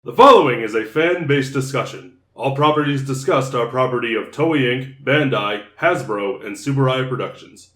The following is a fan-based discussion. All properties discussed are property of Toei Inc., Bandai, Hasbro, and Subaraya Productions.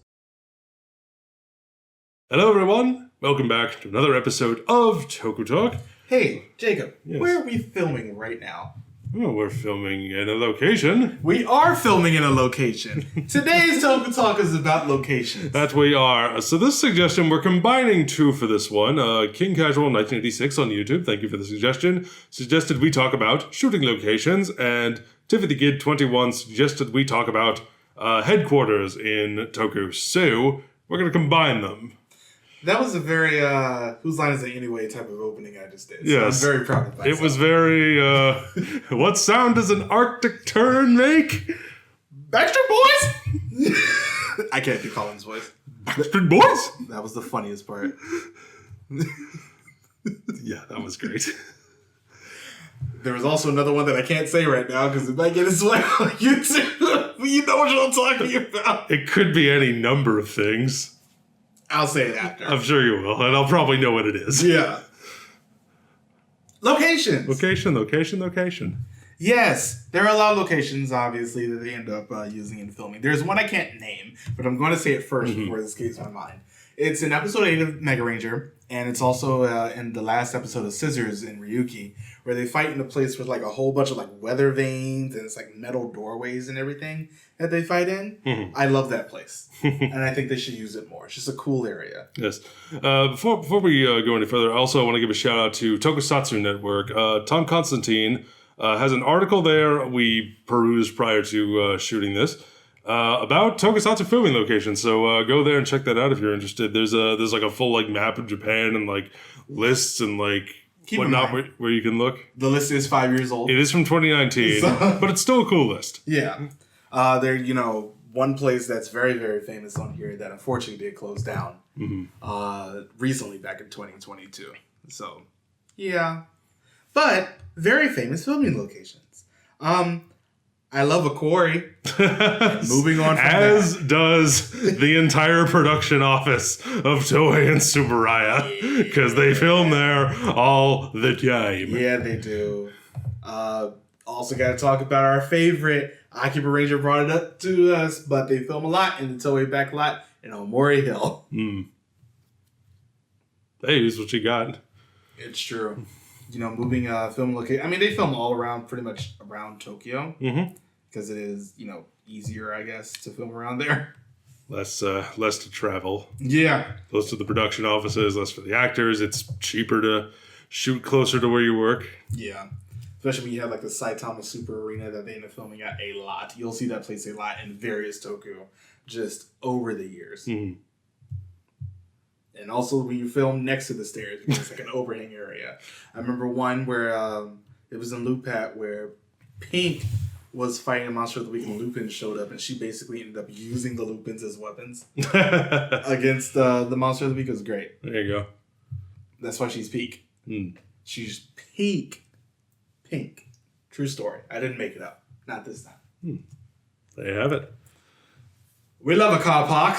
Hello everyone, welcome back to another episode of Tokutalk. Hey, Jacob, Yes. Where are we filming right now? Well, we're filming in a location. We are filming in a location. Today's Tokutalk is about locations. That we are. So this suggestion, we're combining two for this one. King Casual 1986 on YouTube, thank you for the suggestion, suggested we talk about shooting locations, and Tiffany Gid 21 suggested we talk about headquarters in Toku. So we're going to combine them. That was a very, whose line is it anyway type of opening I just did. So Yes. I'm very proud of myself. It was very, what sound does an Arctic tern make? Backstreet Boys? I can't do Colin's voice. Backstreet Boys? That was the funniest part. Yeah, that was great. There was also another one that I can't say right now because it might get its way on YouTube. You know what I'm talking about. It could be any number of things. I'll say it after. I'm sure you will, and I'll probably know what it is. Yeah. Locations. Location. Yes, there are a lot of locations, obviously, that they end up using in filming. There's one I can't name, but I'm going to say it first before this escapes my mind. It's in episode 8 of Mega Ranger, and it's also in the last episode of Scissors in Ryuki, where they fight in a place with like a whole bunch of like weather vanes, and it's like metal doorways and everything that they fight in. I love that place, and I think they should use it more. It's just a cool area. Yes. Before we go any further, I also want to give a shout out to Tokusatsu Network. Tom Constantine has an article there we perused prior to shooting this about Tokusatsu filming locations. So go there and check that out if you're interested. There's like a full like map of Japan and like lists and like whatnot where you can look. The list is 5 years old. It is from 2019, but it's still a cool list. Yeah. There, one place that's very, very famous on here that unfortunately did close down recently back in 2022. So, yeah. But very famous filming locations. I love a quarry. Moving on from As does the entire production office of Toei and Subaraya, because they film there all the time. Yeah, they do. Also got to talk about our favorite. Akiba Ranger brought it up to us, but they film a lot in the Toei back lot in Omori Hill. Hey, here's what you got. It's true. Moving film location. I mean, they film all around, pretty much around Tokyo. Because it is, easier, I guess, to film around there. Less to travel. Yeah. Close to the production offices, less for the actors. It's cheaper to shoot closer to where you work. Yeah. Especially when you have, like, the Saitama Super Arena that they end up filming at a lot. You'll see that place a lot in various Toku just over the years. And also when you film next to the stairs, because it's like an overhang area. I remember one where it was in Lupat where Pink was fighting a monster of the week and Lupin showed up and she basically ended up using the Lupins as weapons against the monster of the week. It was great. There you go. That's why she's Peak. She's Pink. True story. I didn't make it up. Not this time. There you have it. We love a car park.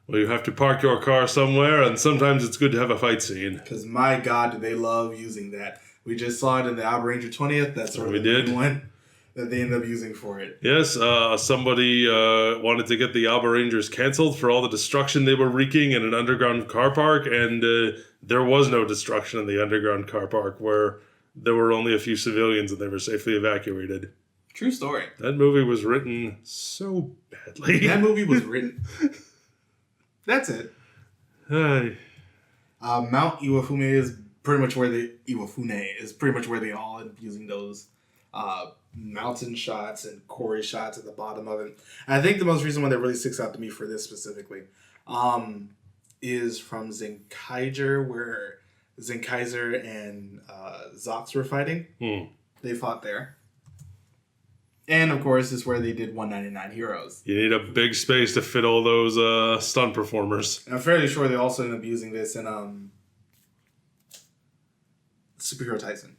Well, you have to park your car somewhere, and sometimes it's good to have a fight scene. Because my God, do they love using that. We just saw it in the Alba Ranger 20th. That's sort of the main one that they end up using for it. Yes, somebody wanted to get the Alba Rangers canceled for all the destruction they were wreaking in an underground car park, and there was no destruction in the underground car park where there were only a few civilians and they were safely evacuated. True story. That movie was written so badly. That movie was written. That's it. Mount Iwafune is pretty much where they all end up using those mountain shots and quarry shots at the bottom of it. And I think the most recent one that really sticks out to me for this specifically is from Zenkaiger, where Zenkaiser and Zox were fighting. They fought there. And, of course, is where they did 199 Heroes. You need a big space to fit all those stunt performers. And I'm fairly sure they also ended up using this in Superhero Tyson.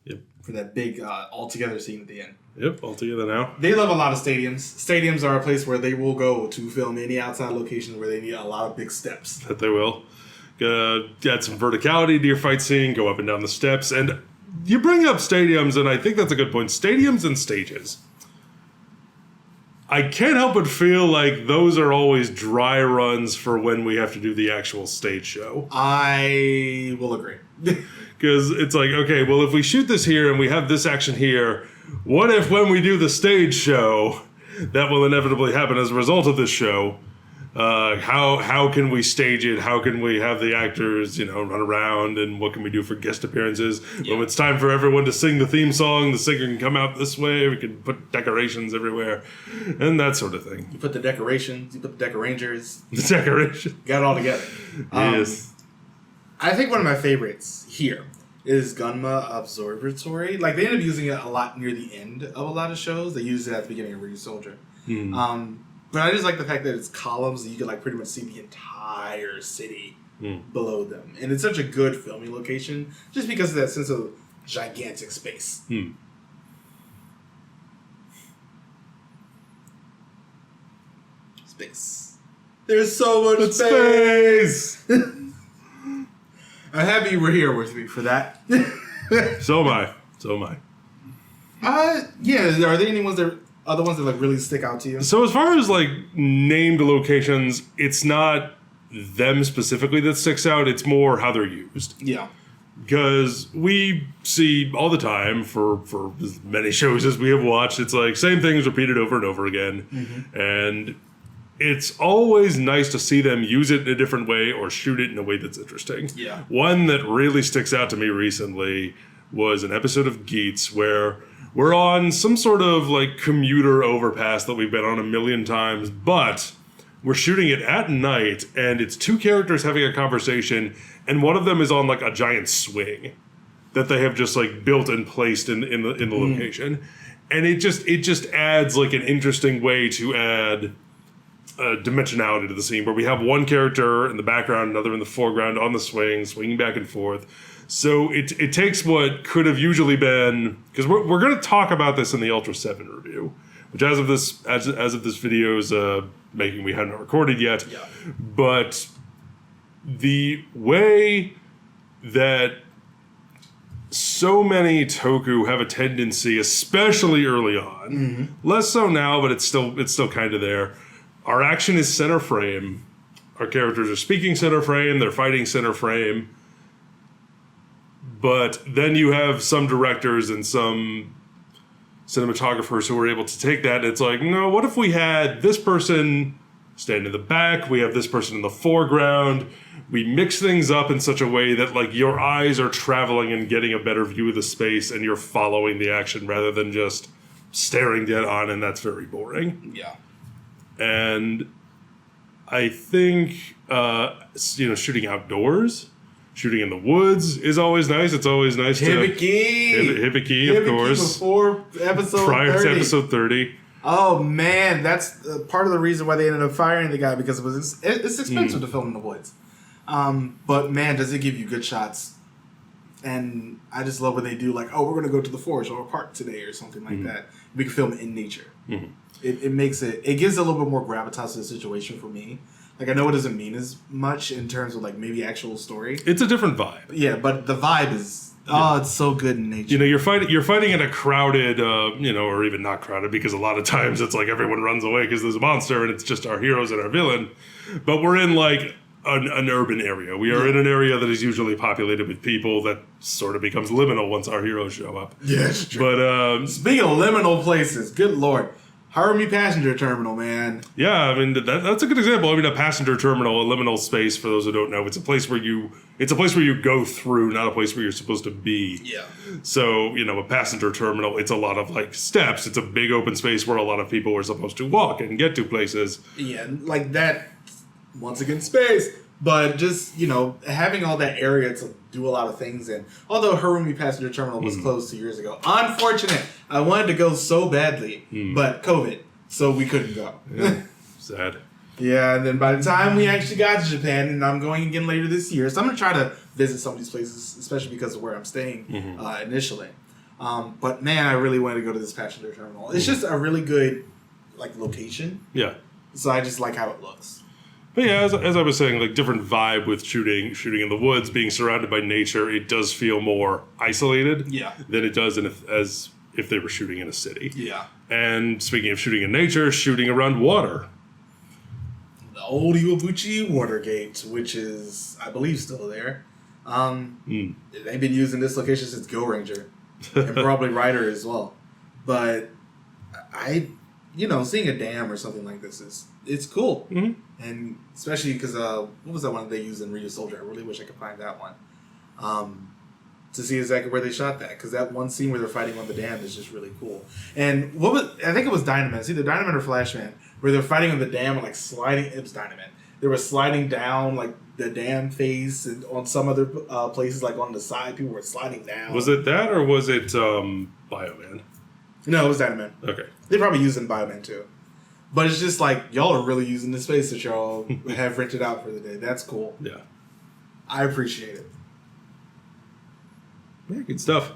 Yep. For that big all-together scene at the end. Yep, all together now. They love a lot of stadiums. Stadiums are a place where they will go to film any outside location where they need a lot of big steps. That they will. Add some verticality to your fight scene, go up and down the steps, and you bring up stadiums, and I think that's a good point. Stadiums and stages. I can't help but feel like those are always dry runs for when we have to do the actual stage show. I will agree. Because it's like, okay, well, if we shoot this here and we have this action here, what if when we do the stage show, that will inevitably happen as a result of this show? How can we stage it? How can we have the actors, run around? And what can we do for guest appearances? Yeah. When it's time for everyone to sing the theme song, the singer can come out this way. We can put decorations everywhere and that sort of thing. You put the decorations, you put the decorangers. The decoration. Got it all together. Yes. I think one of my favorites here is Gunma Observatory. Like, they end up using it a lot near the end of a lot of shows. They use it at the beginning of Ryu Soldier. But I just like the fact that it's columns and you can like pretty much see the entire city below them. And it's such a good filming location just because of that sense of gigantic space. Space. There's so much space! I'm happy you were here with me for that. So am I. Yeah, are there any other ones that like really stick out to you? So as far as like named locations, it's not them specifically that sticks out. It's more how they're used. Yeah. Because we see all the time for as many shows as we have watched, it's like same things repeated over and over again. And it's always nice to see them use it in a different way or shoot it in a way that's interesting. Yeah. One that really sticks out to me recently was an episode of Geats where we're on some sort of like commuter overpass that we've been on a million times, but we're shooting it at night and it's two characters having a conversation and one of them is on like a giant swing that they have just like built and placed in the location. And it just adds like an interesting way to add dimensionality to the scene where we have one character in the background, another in the foreground on the swing, swinging back and forth. So it takes what could have usually been, because we're going to talk about this in the Ultra 7 review, which as of this video's making, we hadn't recorded yet. Yeah. But the way that so many Toku have a tendency, especially early on, less so now, but it's still kind of there. Our action is center frame. Our characters are speaking center frame. They're fighting center frame. But then you have some directors and some cinematographers who are able to take that and it's like, no, what if we had this person stand in the back, we have this person in the foreground, we mix things up in such a way that like your eyes are traveling and getting a better view of the space and you're following the action rather than just staring dead on, and that's very boring. Yeah. And I think, shooting outdoors, shooting in the woods is always nice. It's always nice Hibiki, of course. Before episode prior 30. to episode 30. Oh man, that's part of the reason why they ended up firing the guy, because it's expensive to film in the woods. But man, does it give you good shots. And I just love when they do like, oh, we're going to go to the forest or a park today or something like that. We can film in nature. It makes it gives it a little bit more gravitas to the situation for me. Like, I know it doesn't mean as much in terms of, like, maybe actual story. It's a different vibe. Yeah, but the vibe is, it's so good in nature. You're fighting in a crowded, or even not crowded, because a lot of times it's like everyone runs away because there's a monster and it's just our heroes and our villain. But we're in, like, an urban area. We are in an area that is usually populated with people that sort of becomes liminal once our heroes show up. Yeah, it's true. But, speaking of liminal places, good lord. Harumi Passenger Terminal, man. Yeah, I mean that's a good example. I mean, a passenger terminal, a liminal space. For those who don't know, it's a place where you go through, not a place where you're supposed to be. Yeah. So a passenger terminal, it's a lot of like steps. It's a big open space where a lot of people are supposed to walk and get to places. Yeah, like that. Once again, space. But just, having all that area to do a lot of things in. Although Harumi Passenger Terminal was closed 2 years ago. Unfortunate. I wanted to go so badly. But COVID. So we couldn't go. Yeah. Sad. Yeah, and then by the time we actually got to Japan, and I'm going again later this year. So I'm going to try to visit some of these places, especially because of where I'm staying initially. But man, I really wanted to go to this passenger terminal. It's just a really good, like, location. Yeah. So I just like how it looks. But yeah, as I was saying, like different vibe with shooting in the woods, being surrounded by nature, it does feel more isolated than it does as if they were shooting in a city. Yeah. And speaking of shooting in nature, shooting around water. The old Iwabuchi water gate, which is, I believe, still there. They've been using this location since Go Ranger. And probably Rider as well. But seeing a dam or something like this it's cool. Mm-hmm. And especially because, what was that one they used in Ryu Soldier? I really wish I could find that one. To see exactly where they shot that. Because that one scene where they're fighting on the dam is just really cool. And I think it was Dynaman. It's either Dynaman or Flashman. Where they're fighting on the dam and like sliding. It was Dynaman. They were sliding down like the dam face, and on some other places like on the side, people were sliding down. Was it that or was it Bioman? No, it was Dynaman. Okay. They probably used it in Bioman too. But it's just like, y'all are really using the space that y'all have rented out for the day. That's cool. Yeah. I appreciate it. Yeah, good stuff.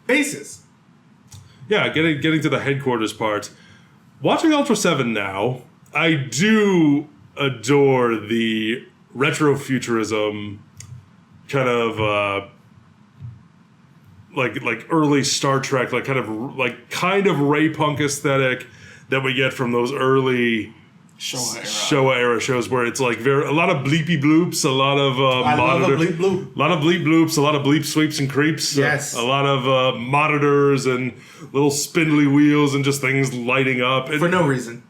Bases. Yeah, getting to the headquarters part. Watching Ultra 7 now, I do adore the retrofuturism kind of like early Star Trek, like kind of Ray Punk aesthetic that we get from those early Showa era shows, where it's like a lot of bleepy bloops, a lot of love a bleep bloop. A lot of bleep bloops, a lot of bleep sweeps and creeps. Yes. A lot of monitors and little spindly wheels and just things lighting up. And for no reason.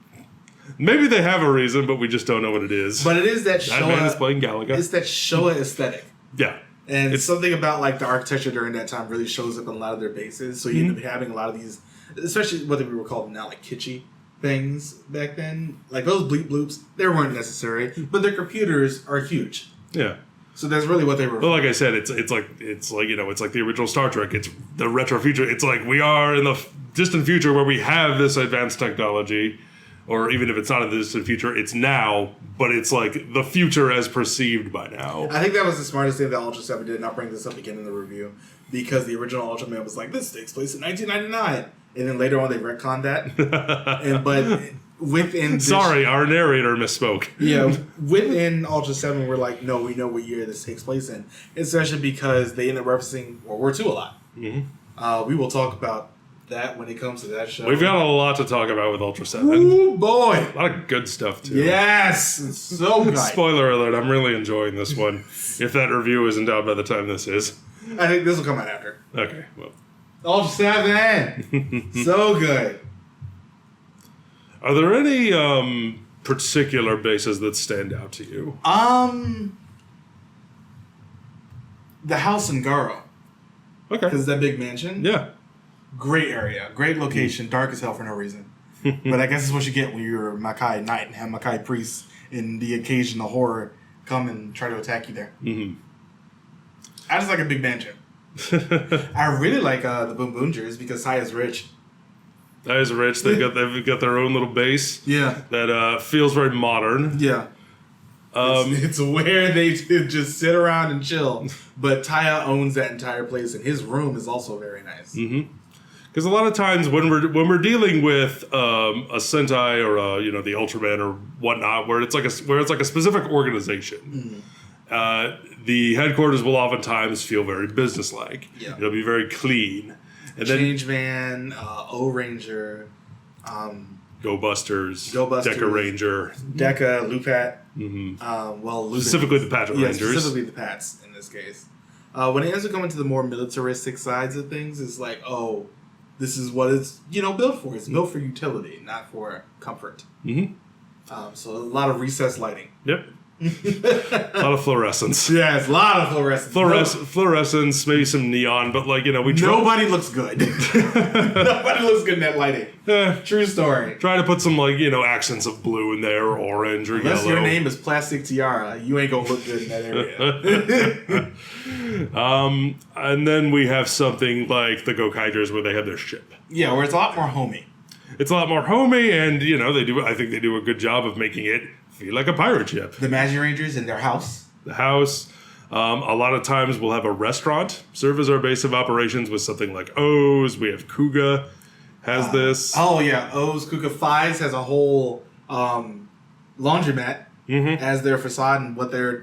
Maybe they have a reason, but we just don't know what it is. But it is that Showa. That man is playing Galaga. It's that Showa aesthetic. Yeah. And it's something about like the architecture during that time really shows up in a lot of their bases. So you end up having a lot of these, especially what we were called now, like kitschy things back then. Like those bleep bloops, they weren't necessary, but their computers are huge. Yeah. So that's really what they were. Well, like I said, it's like it's like the original Star Trek. It's the retro future. It's like we are in the distant future where we have this advanced technology, or even if it's not in the distant future, it's now. But it's like the future as perceived by now. I think that was the smartest thing that Ultra 7 did, and I'll bring this up again in the review, because the original Ultraman was like, this takes place in 1999. And then later on they retconned that. But within this, sorry, our narrator misspoke. Yeah, within Ultra 7, we're like, no, we know what year this takes place in. Especially because they end up referencing World War II a lot. Mm-hmm. We will talk about that when it comes to that show. We've got a lot to talk about with Ultra 7. Ooh, boy! A lot of good stuff, too. Yes! It's so good. Spoiler alert, I'm really enjoying this one. If that review isn't out by the time this is. I think this will come out after. Okay, well. Ultra 7! So good. Are there any particular bases that stand out to you? The house in Garo. Okay. Because that big mansion. Yeah. Great area. Great location. Dark as hell for no reason. But I guess it's what you get when you're a Makai Knight and have Makai priests in the occasional horror come and try to attack you there. Mm-hmm. I just like a big mansion. I really like the Boom Boongers because Saya's rich. Saya's rich. They've got their own little base. Yeah. That feels very modern. Yeah. It's where they just sit around and chill. But Taya owns that entire place, and his room is also very nice. Mm-hmm. Because a lot of times when we're dealing with a Sentai or the Ultraman or whatnot, where it's like a specific organization, the headquarters will oftentimes feel very businesslike. Yeah. It'll be very clean. And Changeman, O-Ranger, Go Busters, Deca Ranger, Deca, Lupat. Mm-hmm. Specifically the Pat Rangers. Specifically the Pats in this case. When it ends up coming to the more militaristic sides of things, it's like, oh, this is what it's built for. It's built for utility, not for comfort. Mm-hmm. So a lot of recessed lighting. Yep. A lot of fluorescence. Yes, a lot of fluorescence. Fluorescence, maybe some neon, but nobody looks good. Nobody looks good in that lighting. True story. Try to put some accents of blue in there, or orange, or Unless yellow. Your name is Plastic Tiara, you ain't gonna look good in that area. And then we have something like the Gokaigers, where they have their ship. Yeah, where it's a lot more homey. It's a lot more homey, and I think they do a good job of making it feel like a pirate ship. The Magi Rangers in their house. The house. A lot of times we'll have a restaurant serve as our base of operations with something like O's. We have Kuga has this. Oh, yeah. O's, Kuga. Fives has a whole laundromat as their facade and what they're,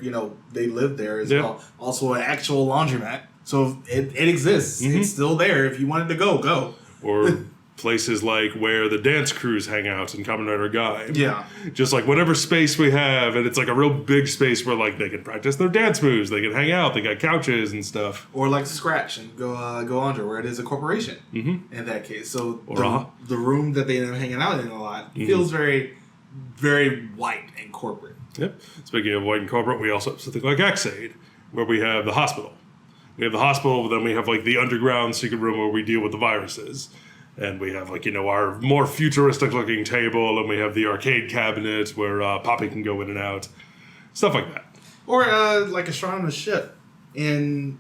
they live there as well. Also an actual laundromat. So it exists. It's still there. If you wanted to go. Or places like where the dance crews hang out in Kamen Rider Guy. Yeah. Just like whatever space we have, and it's like a real big space where like they can practice their dance moves, they can hang out, they got couches and stuff. Or like Scratch and go under where it is a corporation in that case. So the room that they end up hanging out in a lot feels very, very white and corporate. Yep. Speaking of white and corporate, we also have something like X-Aid, where we have the hospital. We have the hospital, but then we have like the underground secret room where we deal with the viruses. And we have like, our more futuristic looking table, and we have the arcade cabinet where Poppy can go in and out. Stuff like that. Or like astronomer's ship in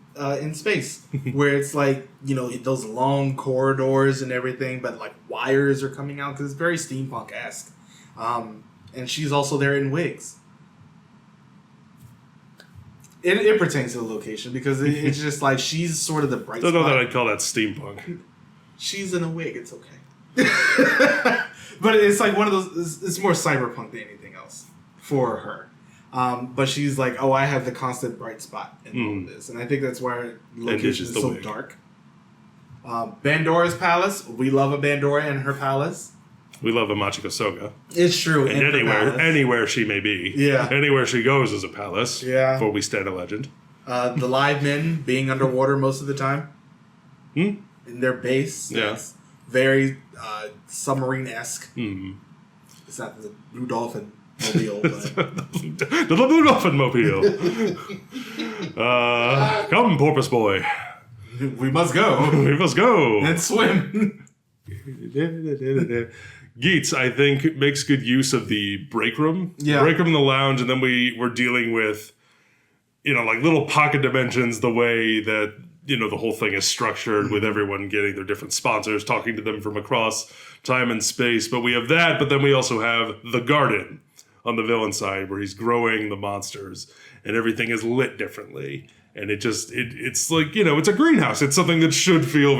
space, where it's like, those long corridors and everything, but like wires are coming out because it's very steampunk-esque. And she's also there in wigs. It pertains to the location because it's just like she's sort of the bright spot. I don't know that I'd call that steampunk. She's in a wig. It's okay. But it's like one of those... It's more cyberpunk than anything else for her. But she's like, I have the constant bright spot in all of this. And I think that's why the location is so dark. Bandora's palace. We love a Bandora and her palace. We love a Machiko Soga. It's true. And anywhere she may be. Yeah. Anywhere she goes is a palace. Yeah. For we stand a legend. The live men being underwater most of the time. In their base. Yeah. That's very submarine-esque. It's not the Blue Dolphin mobile, but... the Blue Dolphin mobile. Come, porpoise boy. We must go. We must go. And swim. Geets, I think, makes good use of the break room. Yeah. Break room in the lounge, and then we're dealing with, like little pocket dimensions, the way that, the whole thing is structured with everyone getting their different sponsors, talking to them from across time and space. But we have that, but then we also have the garden on the villain side where he's growing the monsters and everything is lit differently. And it's like, it's a greenhouse. It's something that should feel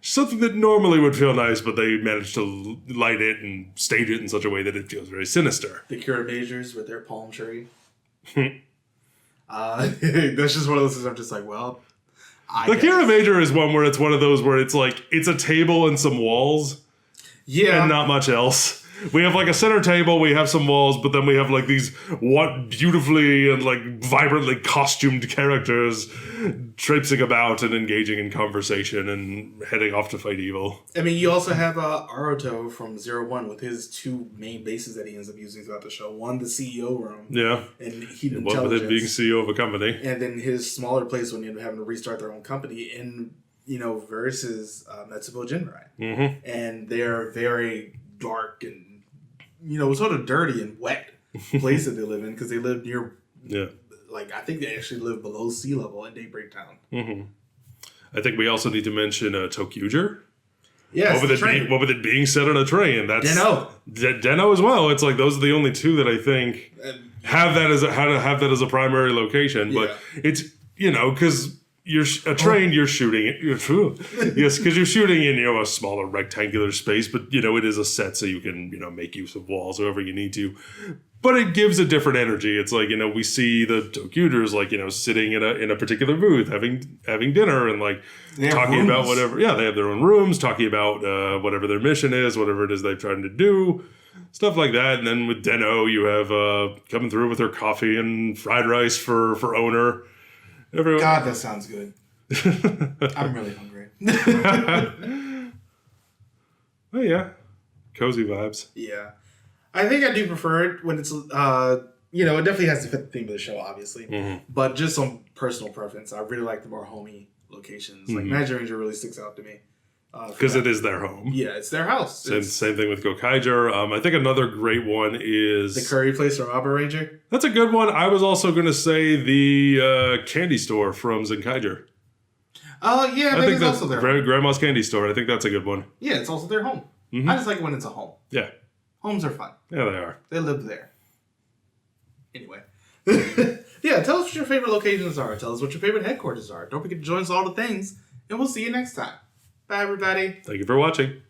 something that normally would feel nice, but they managed to light it and stage it in such a way that it feels very sinister. The Kira Majors with their palm tree. That's just one of those things I'm just like, well, the Kira Major is one where it's one of those where it's like, it's a table and some walls. Yeah. And not much else. We have like a center table, we have some walls, but then we have like these beautifully and like vibrantly costumed characters traipsing about and engaging in conversation and heading off to fight evil. I mean, you also have Aruto from 01 with his two main bases that he ends up using throughout the show. One, the CEO room. Yeah. And Heat One with him being CEO of a company. And then his smaller place when you end up having to restart their own company and, versus Metsubo Jinrai. And they're very dark and sort of dirty and wet place that they live in because they live near, I think they actually live below sea level in Daybreak Town. I think we also need to mention Tokuger. Yes, what with it being set on a train. That's Deno as well. It's like those are the only two that I think have that as a primary location. But it's, because... You're shooting it. Yes, because you're shooting in a smaller rectangular space, but it is a set, so you can make use of walls however you need to. But it gives a different energy. It's like we see the Tokuders sitting in a particular booth having dinner and talking about whatever. Yeah, they have their own rooms, talking about whatever their mission is, whatever it is they're trying to do. Stuff like that. And then with Deno, you have coming through with her coffee and fried rice for owner. Everyone. God, that sounds good. I'm really hungry. Oh, yeah. Cozy vibes. Yeah. I think I do prefer it when it's, it definitely has to fit the theme of the show, obviously. But just on personal preference, I really like the more homey locations. Like, Magic Ranger really sticks out to me. Because it is their home. Yeah, it's their house. Same thing with Gokaiger. I think another great one is... The curry place from Abba Ranger? That's a good one. I was also going to say the candy store from Zenkaiger. Oh, yeah, I think it's also their home. Grandma's Candy Store. I think that's a good one. Yeah, it's also their home. I just like it when it's a home. Yeah. Homes are fun. Yeah, they are. They live there. Anyway. Yeah, tell us what your favorite locations are. Tell us what your favorite headquarters are. Don't forget to join us all the things. And we'll see you next time. Bye, everybody. Thank you for watching.